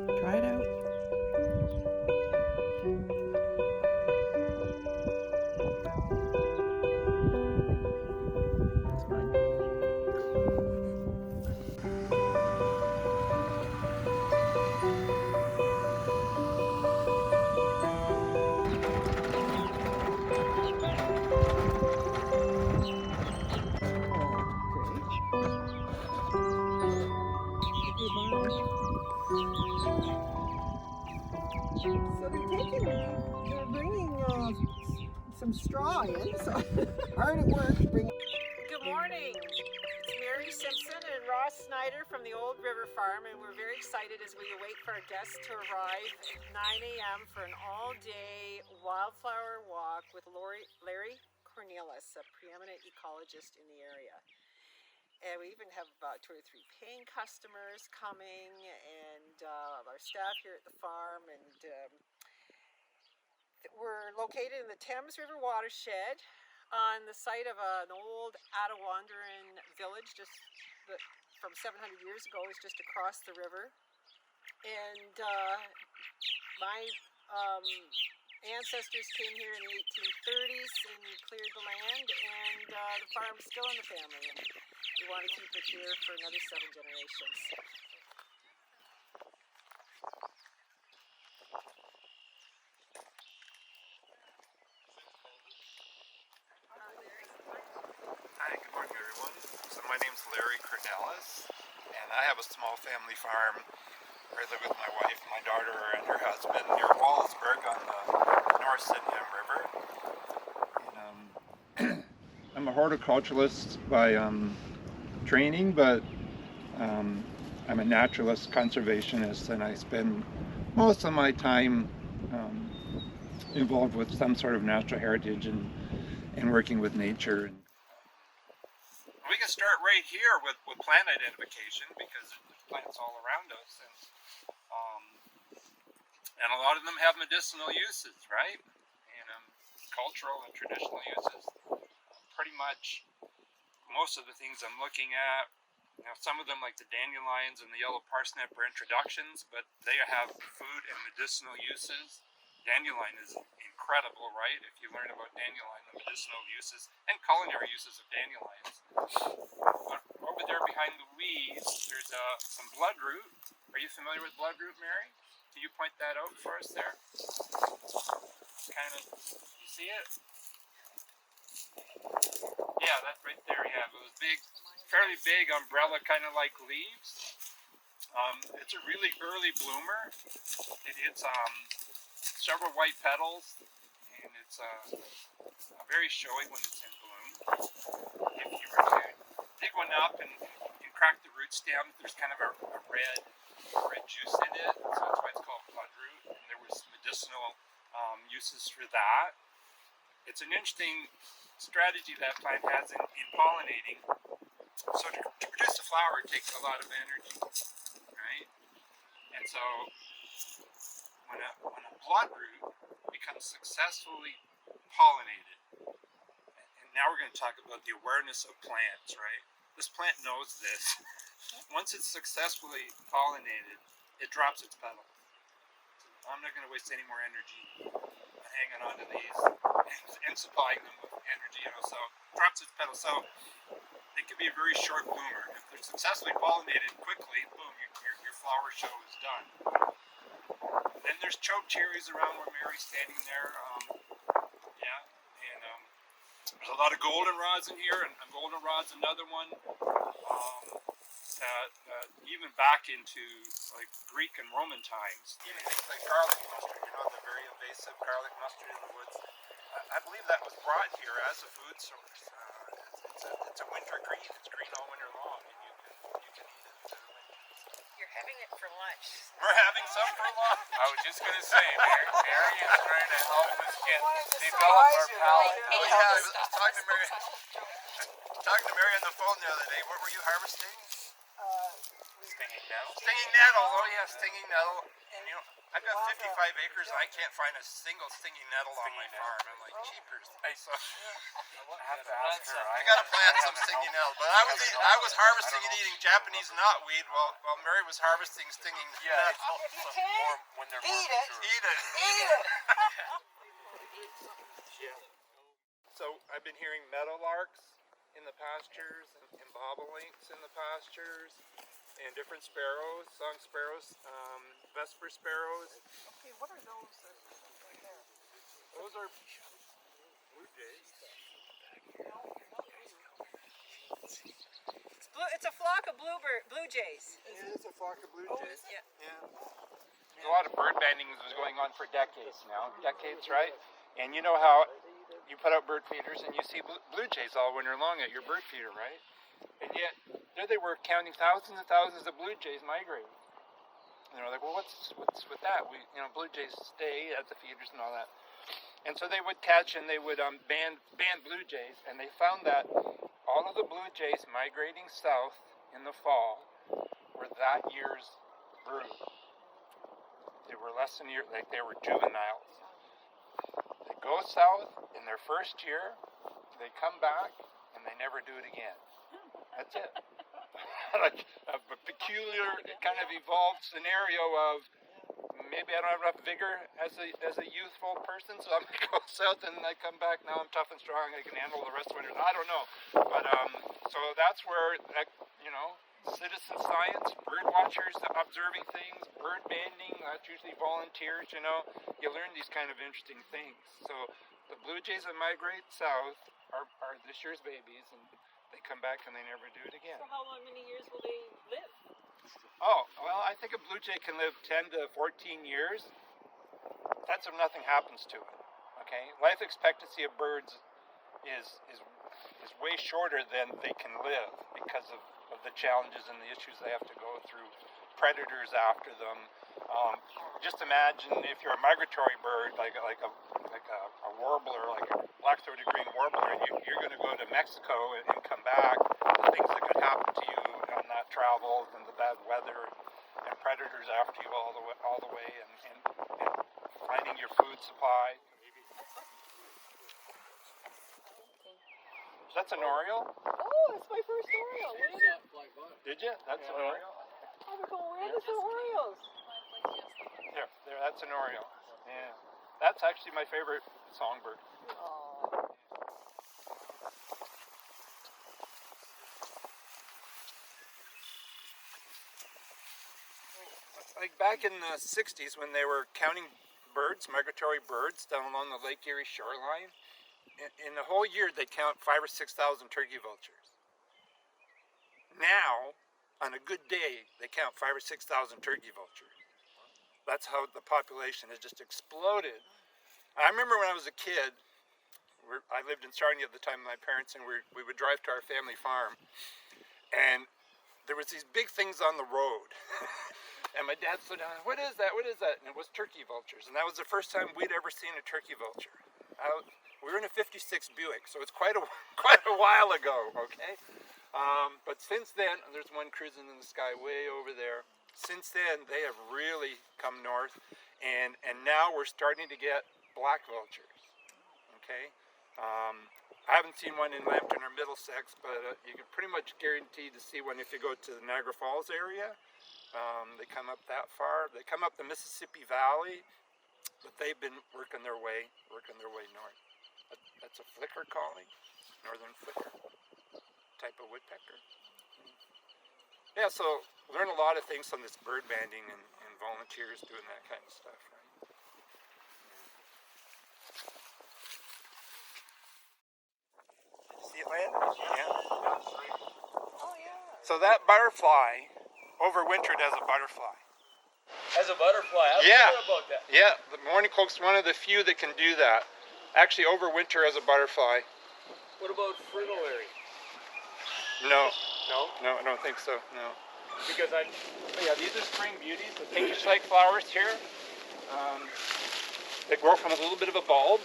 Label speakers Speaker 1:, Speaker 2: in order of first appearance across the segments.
Speaker 1: Try it out. That's mine.
Speaker 2: So they're bringing some straw in, so hard at work. Good morning. It's Mary Simpson and Ross Snider from the Old River Farm, and we're very excited as we await for our guests to arrive at 9 a.m. for an all-day wildflower walk with Larry Cornelis, a preeminent ecologist in the area. And we even have 2 or 3 paying customers coming, and our staff here at the farm. And we're located in the Thames River watershed on the site of an old Attawandaron village, just from 700 years ago. It's just across the river. And my ancestors came here in the 1830s and cleared the land, and the farm's still in the family. And we want to keep it here for another 7 generations.
Speaker 3: Hi, good morning everyone. So my name's Larry Cornelis, and I have a small family farm where I live with my wife, my daughter, and her husband near Wallsburg on the North Sydenham River. And, I'm a horticulturalist by training, but I'm a naturalist, conservationist, and I spend most of my time involved with some sort of natural heritage and working with nature. We can start right here with plant identification, because there's plants all around us, and a lot of them have medicinal uses, right? And cultural and traditional uses. Pretty much most of the things I'm looking at, some of them, like the dandelions and the yellow parsnip, are introductions, but they have food and medicinal uses. Dandelion is incredible, right? If you learn about dandelion, the medicinal uses and culinary uses of dandelions. Over there behind the weeds, there's some bloodroot. Are you familiar with bloodroot, Mary? Can you point that out for us there? Kind of, you see it? Yeah, that's right there. Yeah, those big, fairly big umbrella kind of like leaves. It's a really early bloomer. It's several white petals, and it's very showy when it's in bloom. If you were to dig one up and crack the root stem, there's kind of a red juice in it, so that's why it's called bloodroot. And there was medicinal uses for that. It's an interesting strategy that plant has in pollinating. So to produce a flower, it takes a lot of energy, right? And so when a bloodroot becomes successfully pollinated, and now we're going to talk about the awareness of plants, right? This plant knows this. Once it's successfully pollinated, it drops its petals. So I'm not going to waste any more energy hanging on to these and supplying them with energy, so drops its petals. So it can be a very short bloomer. If they're successfully pollinated quickly, boom, your flower show is done. Then there's choke cherries around where Mary's standing there. There's a lot of goldenrod's in here, and goldenrod's another one. Even back into like Greek and Roman times. Even things like garlic mustard, the very invasive garlic mustard in the woods. I believe that was brought here as a food source. It's a winter green. It's green all winter long, and you can eat it through the winter.
Speaker 2: You're having it for lunch.
Speaker 3: We're having some for lunch.
Speaker 4: I was just going to say, Mary is trying to help us develop our palate.
Speaker 3: I was talking to Mary on the phone the other day. What were you harvesting?
Speaker 4: Stinging nettle.
Speaker 1: Stinging nettle. Oh yeah, stinging nettle. And you know, I've got 55 acres and I can't find a single stinging nettle on my farm. I'm like, cheapers. So
Speaker 4: I have to ask her.
Speaker 1: I gotta plant some stinging nettle. But I was harvesting and eating Japanese knotweed while Mary was harvesting stinging nettle.
Speaker 2: If you can,
Speaker 4: when they're
Speaker 2: eat
Speaker 4: more
Speaker 2: it.
Speaker 4: mature.
Speaker 1: Eat it.
Speaker 2: Eat it.
Speaker 1: So I've been hearing meadowlarks in the pastures and bobolinks in the pastures and different sparrows, song sparrows, vesper sparrows.
Speaker 2: Okay, what are those right there?
Speaker 1: Those are blue jays.
Speaker 2: It's a flock of blue jays.
Speaker 1: Yeah, it's a flock of blue jays.
Speaker 2: Yeah.
Speaker 1: Yeah.
Speaker 3: A lot of bird banding was going on for decades now. Decades, right? And you know how you put out bird feeders and you see blue jays all winter long at your bird feeder, right? And yet, there they were counting thousands and thousands of blue jays migrating. And they're like, well, what's with that? Blue jays stay at the feeders and all that. And so they would catch and they would ban blue jays, and they found that all of the blue jays migrating south in the fall were that year's brood. They were less than a year, like they were juveniles. They go south in their first year, they come back, and they never do it again. That's it. Like a peculiar kind of evolved scenario of maybe I don't have enough vigor as a youthful person, so I'm gonna go south and I come back. Now I'm tough and strong. I can handle the rest of winter. I don't know, but so that's where citizen science, bird watchers, observing things, bird banding. That's usually volunteers. You learn these kind of interesting things. So the blue jays that migrate south are this year's babies, and they come back and they never do it again.
Speaker 2: So how many years will they live?
Speaker 3: Oh, well, I think a blue jay can live 10 to 14 years. That's if nothing happens to it, okay? Life expectancy of birds is way shorter than they can live because of the challenges and the issues they have to go through. Predators after them. Just imagine if you're a migratory bird, like a warbler, like a black-throated green warbler, and you're going to go to Mexico and come back. The things that could happen to you on that travel, and the bad weather, and predators after you all the way, and finding your food supply. That's an oriole.
Speaker 2: Oh, it's my first oriole. Where is it?
Speaker 3: Did you? That's an oriole.
Speaker 2: Oh, we're going, where are the orioles?
Speaker 3: There, that's an oriole. Yeah. That's actually my favorite songbird.
Speaker 2: Oh.
Speaker 3: Like back in the 60s when they were counting birds, migratory birds down along the Lake Erie shoreline, in the whole year they count 5,000 or 6,000 turkey vultures. Now, on a good day, they count 5,000 or 6,000 turkey vultures. That's how the population has just exploded. I remember when I was a kid, I lived in Sarnia at the time with my parents, and we would drive to our family farm, and there was these big things on the road. And my dad slowed down, what is that? What is that? And it was turkey vultures. And that was the first time we'd ever seen a turkey vulture. We were in a 56 Buick, so it's quite a while ago, okay? But since then, there's one cruising in the sky way over there. Since then, they have really come north, and now we're starting to get black vultures, okay? I haven't seen one in Lambton or Middlesex, but you can pretty much guarantee to see one if you go to the Niagara Falls area. They come up that far. They come up the Mississippi Valley, but they've been working their way north. That's a flicker calling, northern flicker type of woodpecker. Yeah, so learn a lot of things from this bird banding and volunteers doing that kind of stuff, right? See it land? Yeah.
Speaker 2: Oh, yeah.
Speaker 3: So that butterfly overwintered as a butterfly.
Speaker 4: As a butterfly, I
Speaker 3: Yeah.
Speaker 4: don't know about that.
Speaker 3: Yeah, the mourning cloak's one of the few that can do that. Actually overwinter as a butterfly.
Speaker 4: What about fritillary?
Speaker 3: No,
Speaker 4: No?
Speaker 3: I don't think so, no.
Speaker 4: Because
Speaker 3: Yeah, these are spring beauties, the pinkish-like flowers here. They grow from a little bit of a bulb,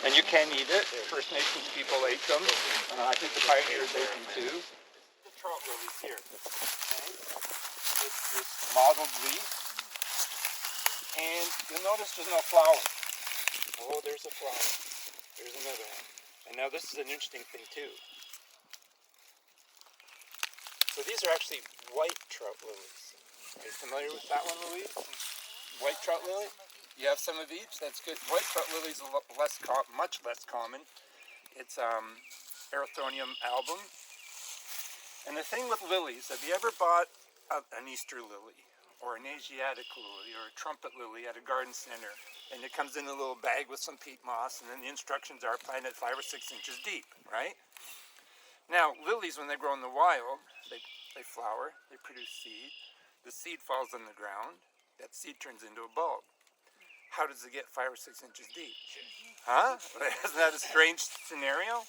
Speaker 3: and you can eat it. First Nations people ate them. I think the pioneers ate them too. trout lilies here. Okay? This mottled leaf. And you'll notice there's no flower. Oh, there's a flower. There's another one. And now this is an interesting thing too. So these are actually white trout lilies. Are you familiar with that one, Louise? White trout lily? You have some of each? That's good. White trout lily is much less common. It's Erythronium album. And the thing with lilies, have you ever bought an Easter lily or an Asiatic lily or a trumpet lily at a garden center, and it comes in a little bag with some peat moss, and then the instructions are plant it 5 or 6 inches deep, right? Now, lilies, when they grow in the wild, they flower, they produce seed. The seed falls on the ground. That seed turns into a bulb. How does it get 5 or 6 inches deep? Huh? Isn't that a strange scenario?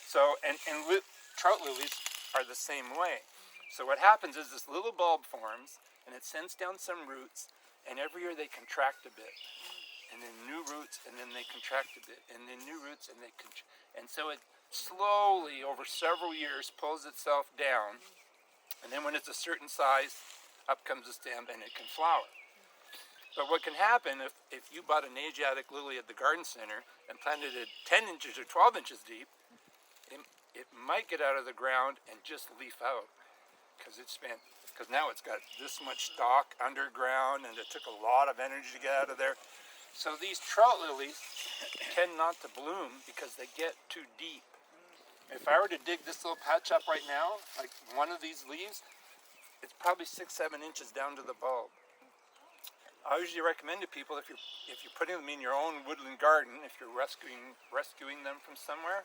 Speaker 3: So, and trout lilies are the same way. So what happens is this little bulb forms, and it sends down some roots, and every year they contract a bit. And then new roots, and then they contract a bit, and then new roots, and they contract. And so it slowly, over several years, pulls itself down, and then when it's a certain size, up comes the stem, and it can flower. But what can happen if you bought an Asiatic lily at the garden center and planted it 10 inches or 12 inches deep, it might get out of the ground and just leaf out because now it's got this much stalk underground, and it took a lot of energy to get out of there. So these trout lilies tend not to bloom because they get too deep. If I were to dig this little patch up right now, like one of these leaves, it's probably 6-7 inches down to the bulb. I usually recommend to people, if you're putting them in your own woodland garden, if you're rescuing them from somewhere,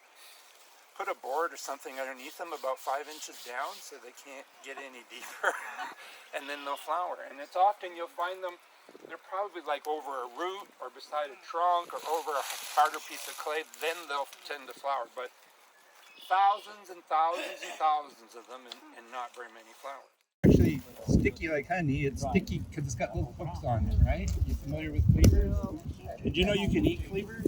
Speaker 3: put a board or something underneath them about 5 inches down so they can't get any deeper, and then they'll flower. And it's often you'll find them, they're probably like over a root or beside a trunk or over a harder piece of clay, then they'll tend to flower. But thousands and thousands and thousands of them and not very many flowers. Actually sticky like honey. It's sticky because it's got little hooks on it, right? You familiar with cleavers? Did you know you can eat cleaver?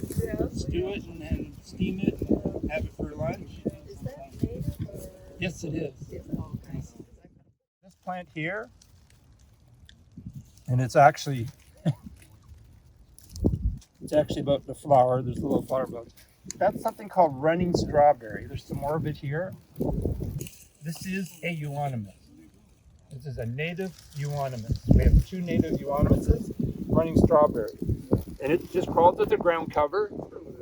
Speaker 3: Stew it and then steam it and have it for lunch?
Speaker 2: Is that native?
Speaker 3: Yes, it is. This plant here, and it's actually about the flower. There's a little flower bud. That's something called running strawberry. There's some more of it here. This is a euonymus. This is a native euonymus. We have 2 native euonymuses running strawberry. And it just crawls at the ground cover.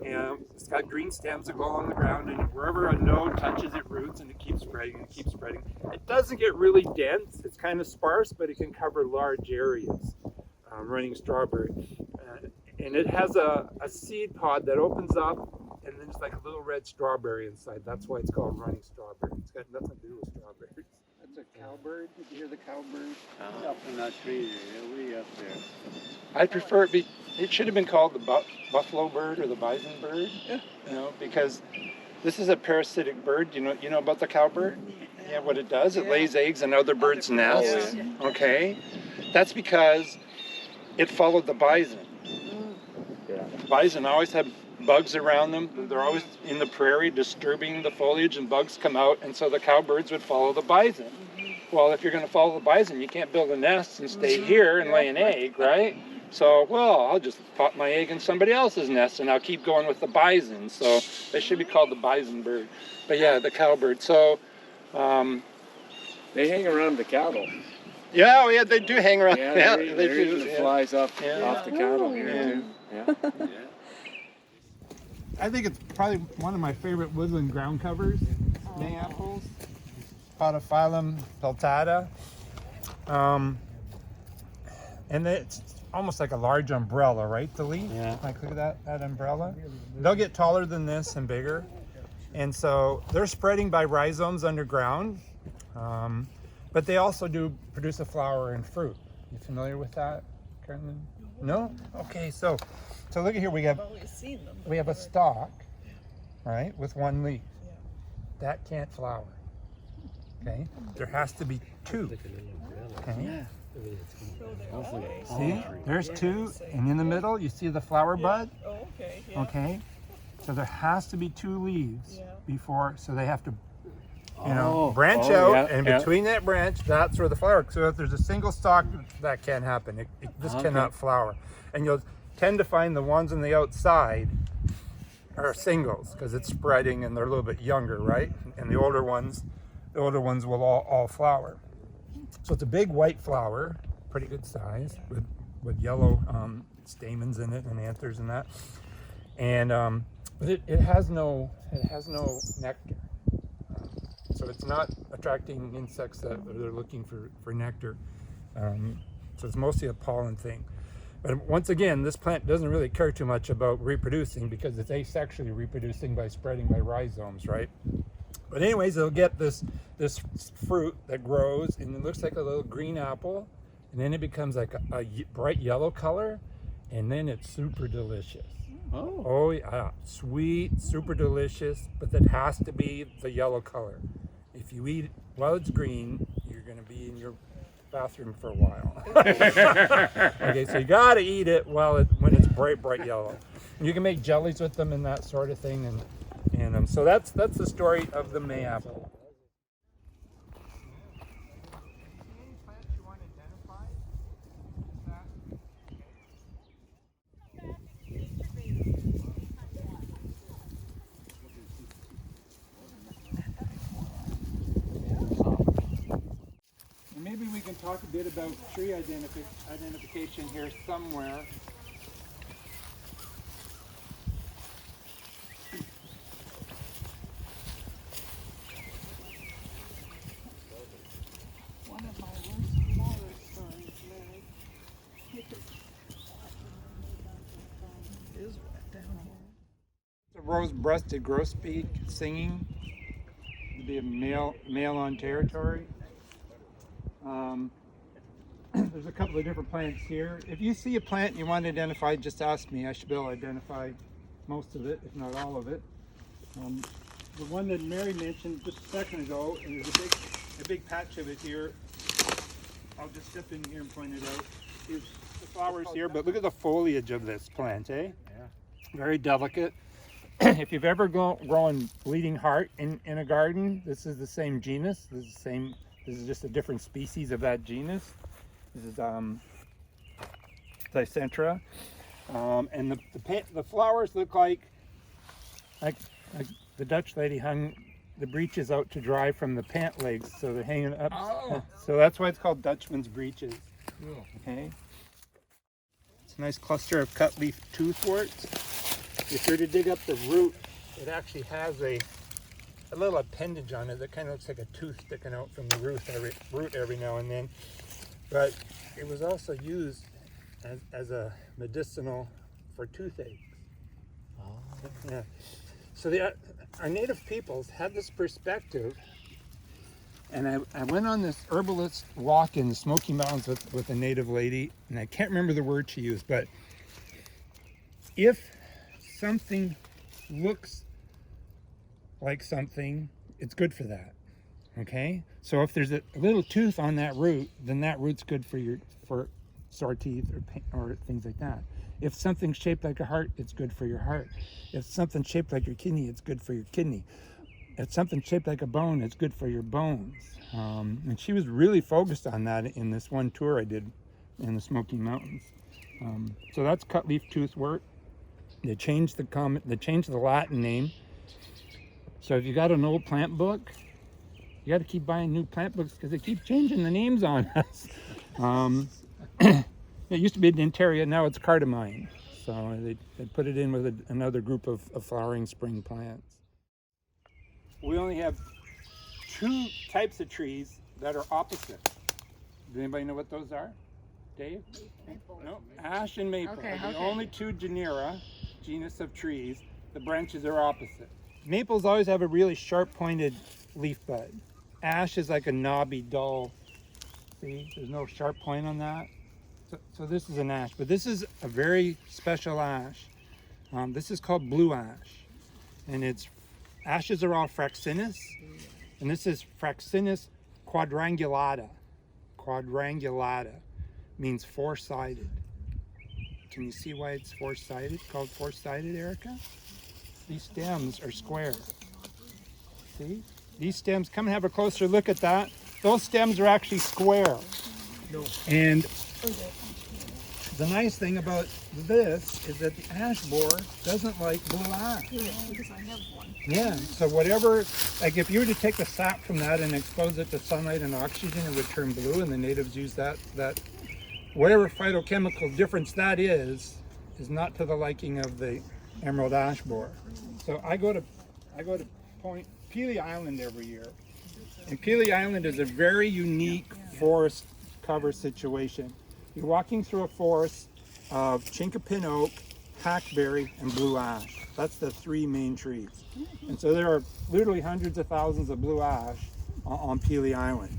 Speaker 3: And it's got green stems that go along the ground, and wherever a node touches it roots, and it keeps spreading and keeps spreading. It doesn't get really dense. It's kind of sparse, but it can cover large areas, running strawberry. And it has a seed pod that opens up, and then it's like a little red strawberry inside. That's why it's called running strawberry. It's got nothing to do with strawberries. That's a cowbird. Did you hear the cowbird?
Speaker 4: Up in that tree there, way up there.
Speaker 3: I prefer it should have been called the buffalo bird or the bison bird. Yeah. You know, because this is a parasitic bird. You know about the cowbird? Yeah, what it does, it lays eggs in other birds' nests. Yeah. Okay. That's because it followed the bison. Yeah. Bison always have bugs around them. They're always in the prairie disturbing the foliage, and bugs come out, and so the cowbirds would follow the bison. Well, if you're going to follow the bison, you can't build a nest and stay here and lay an egg, right? So, well, I'll just pop my egg in somebody else's nest, and I'll keep going with the bison. So they should be called the bison bird. But yeah, the cowbird. So
Speaker 4: They hang around the cattle.
Speaker 3: yeah, they do hang around.
Speaker 4: Yeah,
Speaker 3: they
Speaker 4: do.
Speaker 3: do.
Speaker 4: Flies off the cattle here too. Yeah.
Speaker 3: I think it's probably one of my favorite woodland ground covers. Mayaples, Podophyllum peltata. And it's almost like a large umbrella, right? The leaf? Yeah. Like, look at that umbrella. They'll get taller than this and bigger. And so they're spreading by rhizomes underground. But they also do produce a flower and fruit. You familiar with that, Carolyn? No? Okay, so look at here. We have a stalk, right, with 1 leaf. That can't flower. Okay? There has to be 2. Okay? See? There's 2, and in the middle you see the flower bud. Okay? So there has to be 2 leaves before, so they have to
Speaker 1: You know,
Speaker 3: Oh,
Speaker 1: branch
Speaker 3: oh,
Speaker 1: out,
Speaker 3: yeah,
Speaker 1: and
Speaker 3: yeah.
Speaker 1: between that branch, that's where the flower. So if there's a single stalk, that can't happen. This
Speaker 3: Okay.
Speaker 1: cannot flower, and you'll tend to find the ones on the outside are singles because it's spreading and they're a little bit younger, right? And the older ones will all flower. So it's a big white flower, pretty good size, with yellow stamens in it and anthers and that. And but it has no nectar. So it's not attracting insects that they're looking for nectar. So it's mostly a pollen thing. But once again, this plant doesn't really care too much about reproducing because it's asexually reproducing by spreading by rhizomes, right? But anyways, it'll get this fruit that grows, and it looks like a little green apple, and then it becomes like a bright yellow color, and then it's super delicious. Oh yeah, sweet, super delicious, but that has to be the yellow color. If you eat it while it's green, you're gonna be in your bathroom for a while. Okay, so you gotta eat it when it's bright yellow. And you can make jellies with them and that sort of thing, and so that's the story of the mayapple. Maybe we can talk a bit about tree identification here somewhere.
Speaker 2: One of my worst horror stories, Larry. It is wet down here.
Speaker 1: It's a rose-breasted grosbeak singing. It'd be a male on territory. There's a couple of different plants here. If you see a plant you want to identify, just ask me. I should be able to identify most of it, if not all of it. The one that Mary mentioned just a second ago, and there's a big patch of it here. I'll just step in here and point it out. Here's the flowers here, but look at the foliage of this plant, eh?
Speaker 3: Yeah.
Speaker 1: Very delicate. If you've ever grown bleeding heart in a garden, this is the same genus. This is just a different species of that genus. This is Dicentra, and the flowers look like the Dutch lady hung the breeches out to dry from the pant legs, so they're hanging up.
Speaker 3: Oh.
Speaker 1: So that's why it's called Dutchman's breeches.
Speaker 3: Cool.
Speaker 1: Okay. It's a nice cluster of cut leaf toothworts. If you're to dig up the root, it actually has a little appendage on it that kind of looks like a tooth sticking out from the root every now and then. But it was also used as a medicinal for toothaches.
Speaker 3: Oh.
Speaker 1: Yeah. So our native peoples had this perspective, and I went on this herbalist walk in the Smoky Mountains with a native lady, and I can't remember the word she used, but if something looks like something, it's good for that. Okay, so if there's a little tooth on that root, then that root's good for sore teeth or things like that. If something's shaped like a heart, it's good for your heart. If something's shaped like your kidney, it's good for your kidney. If something's shaped like a bone, it's good for your bones. And she was really focused on that in this one tour I did in the Smoky Mountains. So that's cutleaf toothwort. They changed the Latin name. So if you got an old plant book, you got to keep buying new plant books because they keep changing the names on us. It used to be Dentaria, now it's cardamine. So they put it in with another group of flowering spring plants. We only have two types of trees that are opposite. Does anybody know what those are? Dave?
Speaker 5: Maple.
Speaker 1: No, ash and maple
Speaker 5: Okay,
Speaker 1: are the
Speaker 5: okay.
Speaker 1: only two genus of trees. The branches are opposite. Maples always have a really sharp pointed leaf bud. Ash is like a knobby, dull. See, there's no sharp point on that. So this is an ash, but this is a very special ash. This is called blue ash, and ashes are all fraxinus, and this is Fraxinus quadrangulata. Quadrangulata means four-sided. Can you see why it's four-sided? Called four-sided, Erica? These stems are square. See? these stems, come and have a closer look at that. Those stems are actually square. And the nice thing about this is that the ash borer doesn't like blue ash.
Speaker 2: Because I have one.
Speaker 1: Yeah, so whatever, like if you were to take the sap from that and expose it to sunlight and oxygen, it would turn blue, and the natives use that whatever phytochemical difference that is not to the liking of the emerald ash borer. So I go to Point Pelee Island every year, and Pelee Island is a very unique forest cover situation. You're walking through a forest of chinkapin oak, hackberry, and blue ash. That's the three main trees. And so there are literally hundreds of thousands of blue ash on Pelee Island.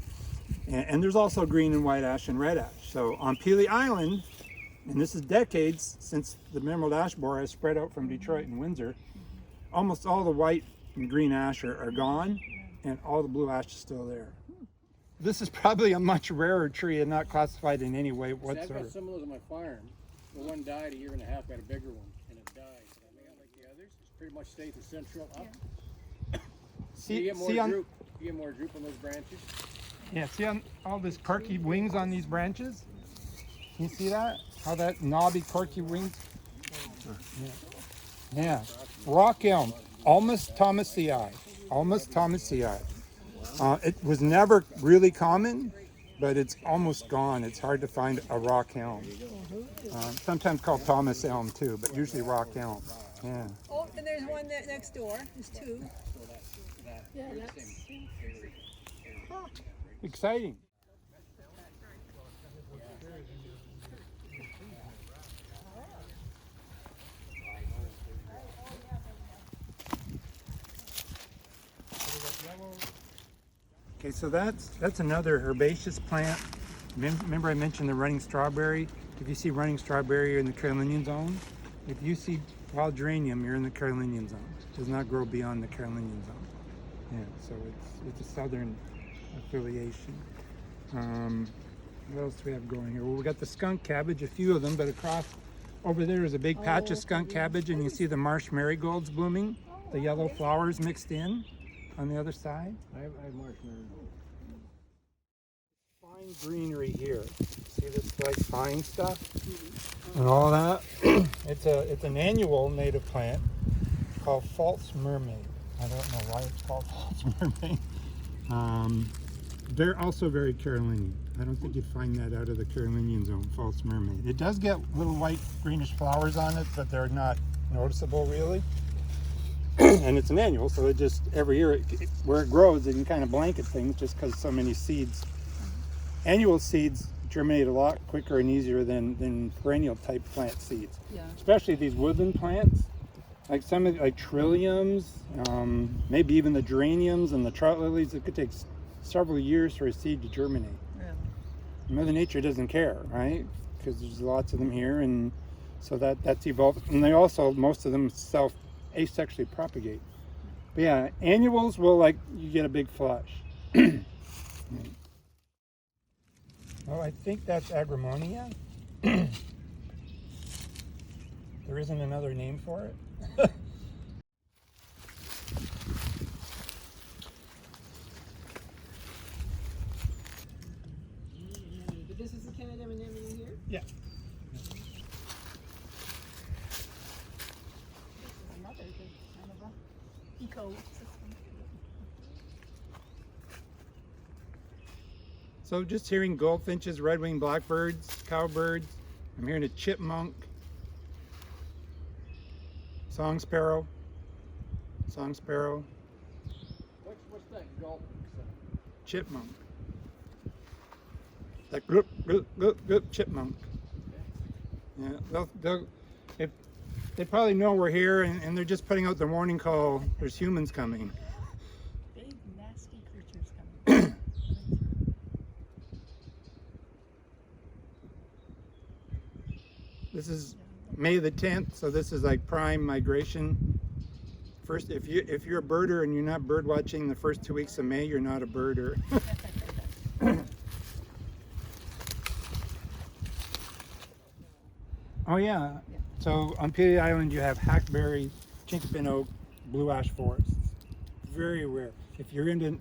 Speaker 1: And there's also green and white ash and red ash. So on Pelee Island, and this is decades since the emerald ash borer has spread out from Detroit and Windsor, almost all the white and green ash are gone, and all the blue ash is still there. This is probably a much rarer tree and not classified in any way whatsoever.
Speaker 5: I've got similar to my farm. The one died a year and a half, got a bigger one, and it died. I mean, like the others, it's pretty much stayed the central up. You get more droop on those branches.
Speaker 1: Yeah, see on all this corky wings on these branches? Can you see that? How that knobby corky wings? Yeah. Rock elm, Ulmus thomasii. Ulmus thomasii. It was never really common, but it's almost gone. It's hard to find a rock elm. Sometimes called Thomas elm too, but usually rock elm. Yeah.
Speaker 2: Oh, and there's one next door. There's two. Yeah, that's...
Speaker 1: Exciting. Okay, so that's another herbaceous plant. Remember I mentioned the running strawberry? If you see running strawberry, you're in the Carolinian zone. If you see wild geranium, you're in the Carolinian zone. It does not grow beyond the Carolinian zone. Yeah, so it's a southern affiliation. What else do we have going here? Well, we got the skunk cabbage, a few of them, but across over there is a big patch of skunk cabbage, and you see the marsh marigolds blooming, the yellow flowers mixed in on the other side.
Speaker 5: I have marsh marigolds.
Speaker 1: Fine greenery here. See this like fine stuff and all that? It's an annual native plant called false mermaid. I don't know why it's called false mermaid. They're also very Carolinian. I don't think you'd find that out of the Carolinian zone, false mermaid. It does get little white greenish flowers on it, but they're not noticeable really. And it's an annual, so it just, every year, where it grows, it can kind of blanket things just because so many seeds. Annual seeds germinate a lot quicker and easier than perennial type plant seeds.
Speaker 2: Yeah.
Speaker 1: Especially these woodland plants, like some of like trilliums, maybe even the geraniums and the trout lilies. It could take several years for a seed to germinate.
Speaker 2: Really?
Speaker 1: Mother Nature doesn't care, right? Because there's lots of them here, and so that's evolved. And they also, most of them asexually propagate. But yeah, annuals will, like, you get a big flush. Well, I think that's Agramonia. There isn't another name for it.
Speaker 2: But this is the Canada anemone here?
Speaker 1: Yeah.
Speaker 2: This is another good kind of a ecosystem.
Speaker 1: So just hearing goldfinches, red-winged blackbirds, cowbirds. I'm hearing a chipmunk, song sparrow.
Speaker 5: What's that gulp?
Speaker 1: Chipmunk. Like gloop, gloop, gloop, gloop, chipmunk. Yeah, they probably know we're here, and they're just putting out their warning call. There's humans coming.
Speaker 2: Big, nasty creatures coming.
Speaker 1: This is May the 10th, so this is like prime migration. First, if you're a birder and you're not bird watching the first 2 weeks of May, you're not a birder. Oh yeah. So on Pelee Island you have hackberry, chinkapin oak, blue ash forests. Very rare.
Speaker 6: if you're into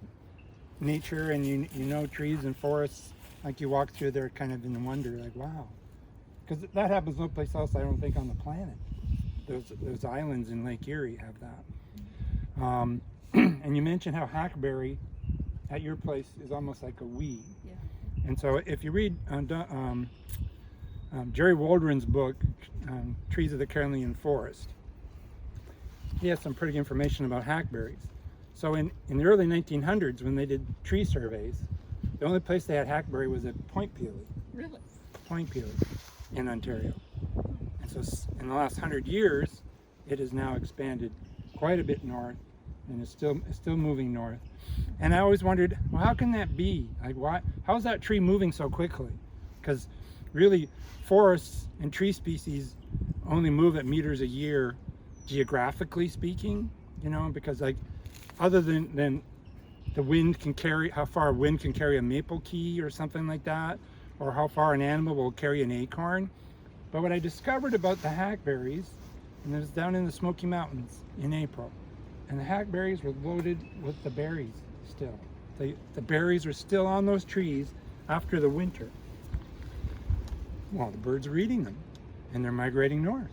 Speaker 6: nature and you know trees and forests, like you walk through there kind of in wonder, like, wow. Because that happens no place else, I don't think, on the planet. Those islands in Lake Erie have that. And you mentioned how hackberry at your place is almost like a weed.
Speaker 7: Yeah.
Speaker 6: And so if you read Jerry Waldron's book, Trees of the Caroline Forest, he has some pretty information about hackberries. So in the early 1900s, when they did tree surveys, the only place they had hackberry was at Point Pelee.
Speaker 7: Really?
Speaker 6: Point Pelee in Ontario. And so in the last 100 years, it has now expanded quite a bit north, and it's still moving north. And I always wondered, well, how can that be? Like, why? How's that tree moving so quickly? Because really, forests and tree species only move at meters a year, geographically speaking. You know, because like, other than the wind can carry, how far wind can carry a maple key or something like that, or how far an animal will carry an acorn. But what I discovered about the hackberries, and it was down in the Smoky Mountains in April, and the hackberries were loaded with the berries still. The berries are still on those trees after the winter. Well, the birds are eating them, and they're migrating north.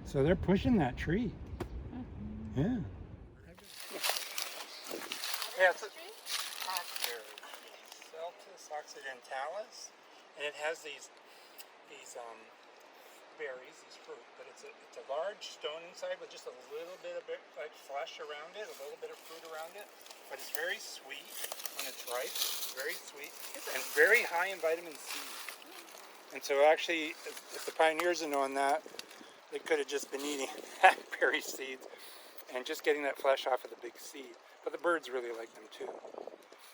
Speaker 6: So they're pushing that tree. Yeah. Yeah, it's a hackberry, Celtis occidentalis, and it has these berries, these fruit, but it's a large stone inside with just a little bit of like flesh around it, a little bit of fruit around it, but it's very sweet when it's ripe. It's very sweet and very high in vitamin C. And so actually, if the pioneers had known that, they could have just been eating hackberry seeds and just getting that flesh off of the big seed. But the birds really like them too.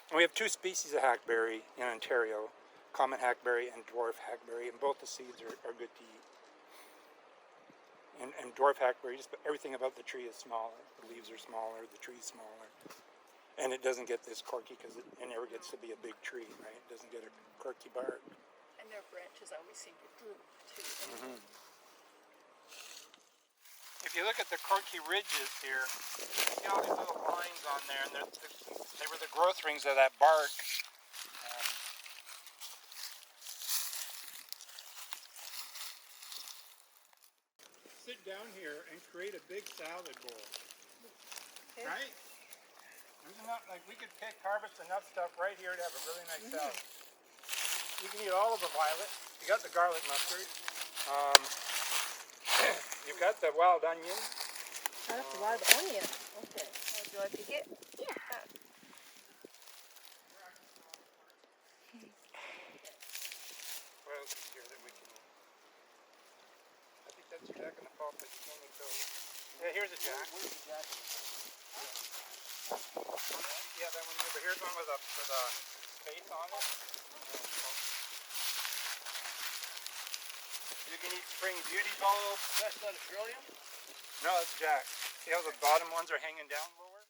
Speaker 6: And we have two species of hackberry in Ontario, common hackberry and dwarf hackberry, and both the seeds are good to eat. And dwarf hackberry, just everything about the tree is smaller. The leaves are smaller, the tree's smaller. And it doesn't get this corky because it never gets to be a big tree, right? It doesn't get a corky bark.
Speaker 7: And their branches always seem to droop too.
Speaker 6: Mm-hmm. If you look at the corky ridges here, you see all these little lines on there, and they were the growth rings of that bark. Sit down here and create a big salad bowl, right? There's enough, like we could harvest enough stuff right here to have a really nice salad. You can eat all of the violet. You got the garlic mustard. You've got the wild onion.
Speaker 7: That's wild onion. Okay. Would you like to get? Yeah.
Speaker 6: What else is here that we can? I think that's your jack in the pulpit. You can't eat those. Yeah, here's a jack. Where's the jack in the pulpit? Yeah, that one over here's one with a space on it. You can eat spring beauty bulbs.
Speaker 5: That's not Australian?
Speaker 6: No, that's jack. See how the bottom ones are hanging down lower?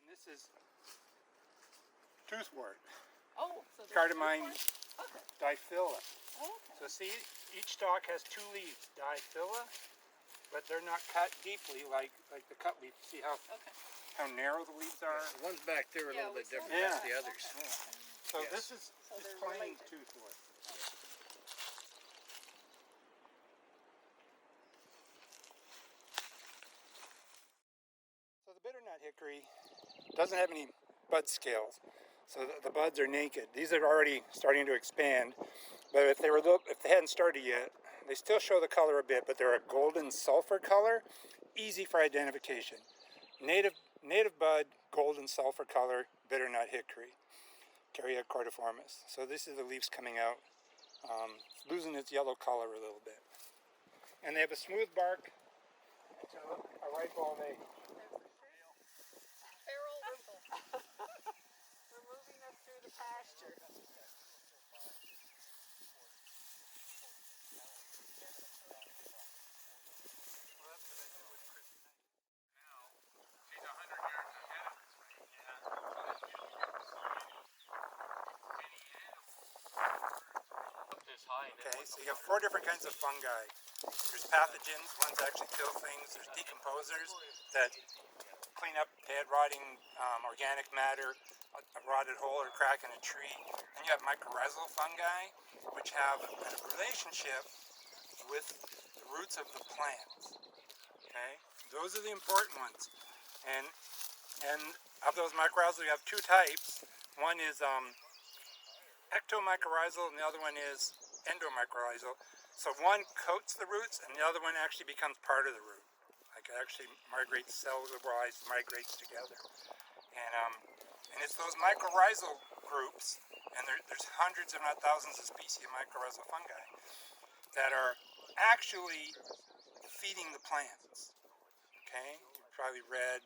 Speaker 6: And this is toothwort.
Speaker 7: Oh, so
Speaker 6: Cardamine
Speaker 7: Okay.
Speaker 6: diphylla.
Speaker 7: Okay.
Speaker 6: So see, each stalk has two leaves, diphylla, but they're not cut deeply like the cut leaf. See how narrow the leaves are?
Speaker 5: The ones back there are a little bit different
Speaker 6: Yeah.
Speaker 5: than the others.
Speaker 6: So
Speaker 5: Yes.
Speaker 6: this is plain toothwort. So the bitternut hickory doesn't have any bud scales, so the buds are naked. These are already starting to expand, but if they hadn't started yet, they still show the color a bit, but they're a golden sulfur color, easy for identification. Native bud, golden sulfur color, bitternut hickory, Caria cordiformis. So this is the leaves coming out, losing its yellow color a little bit. And they have a smooth bark, it's a ripe all day.
Speaker 7: Feral wrinkle. We're moving up through the pasture.
Speaker 4: She's 100 yards ahead of us right now. Up this high.
Speaker 6: Okay, so you have 4 different kinds of fungi. There's pathogens, ones that actually kill things. There's decomposers that clean up dead, rotting organic matter, a rotted hole or crack in a tree. And you have mycorrhizal fungi, which have a relationship with the roots of the plants. Okay, those are the important ones. And of those mycorrhizal, you have two types. One is ectomycorrhizal, and the other one is endomycorrhizal. So one coats the roots, and the other one actually becomes part of the root. Like it actually migrates cellular-wise, migrates together. And it's those mycorrhizal groups, and there's hundreds, if not thousands, of species of mycorrhizal fungi that are actually feeding the plants. Okay, you probably read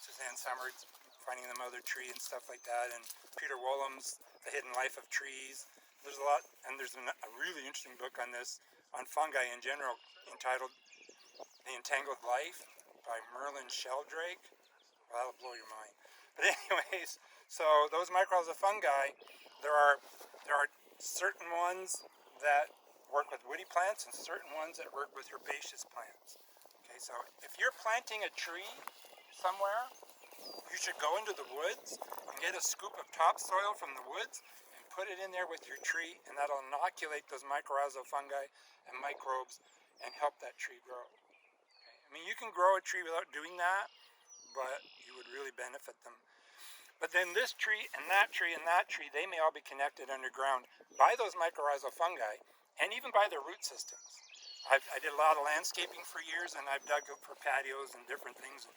Speaker 6: Suzanne Summers Finding the Mother Tree and stuff like that, and Peter Wollam's The Hidden Life of Trees. There's a lot, and there's a really interesting book on this, on fungi in general, entitled The Entangled Life by Merlin Sheldrake. Well, that'll blow your mind. But anyways, so those mycorrhizal fungi, there are certain ones that work with woody plants and certain ones that work with herbaceous plants. Okay, so if you're planting a tree somewhere, you should go into the woods and get a scoop of topsoil from the woods and put it in there with your tree, and that'll inoculate those mycorrhizal fungi and microbes and help that tree grow. Okay? I mean, you can grow a tree without doing that, but you would really benefit them. But then this tree and that tree and that tree, they may all be connected underground by those mycorrhizal fungi and even by their root systems. I did a lot of landscaping for years, and I've dug up for patios and different things and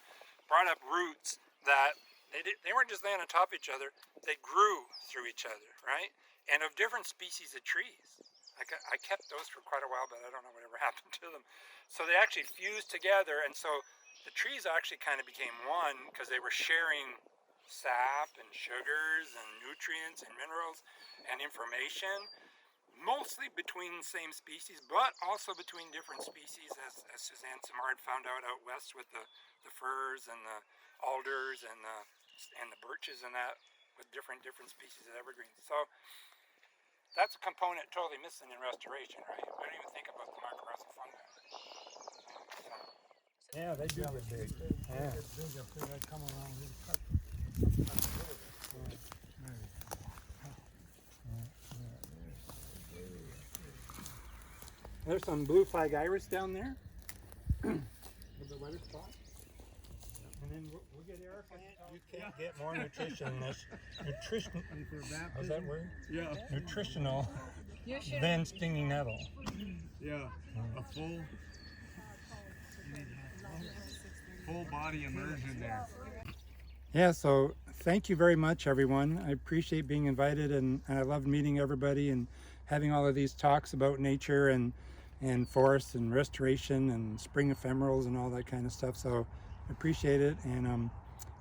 Speaker 6: brought up roots that they weren't just laying on top of each other, they grew through each other, right? And of different species of trees. I kept those for quite a while, but I don't know whatever happened to them. So they actually fused together, and so the trees actually kind of became one because they were sharing sap and sugars and nutrients and minerals and information, mostly between the same species, but also between different species, as Suzanne Simard found out west with the firs and the alders and the birches and that, with different species of evergreens. So that's a component totally missing in restoration, right? We don't even think about the mycorrhizal fungi. Yeah, they do get big. Yeah. They get big up there. They come around and cut the river. There's some blue flag iris down there. With the weather spot. And then we'll get air plant. You can't get more nutrition than this. Nutrition. How's that word? Yeah. Nutritional than stinging nettle.
Speaker 4: Yeah, a full body immersion there.
Speaker 6: Yeah, so thank you very much, everyone. I appreciate being invited, and I love meeting everybody and having all of these talks about nature and forests and restoration and spring ephemerals and all that kind of stuff. So I appreciate it, and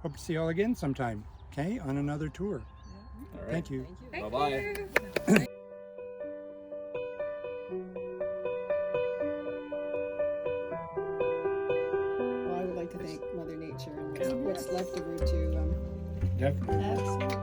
Speaker 6: hope to see you all again sometime, okay, on another tour.
Speaker 8: All right.
Speaker 6: Thank you.
Speaker 8: Bye-bye.
Speaker 2: Well, I would like to thank Mother Nature and what's left of her to
Speaker 6: Definitely.
Speaker 2: absolutely.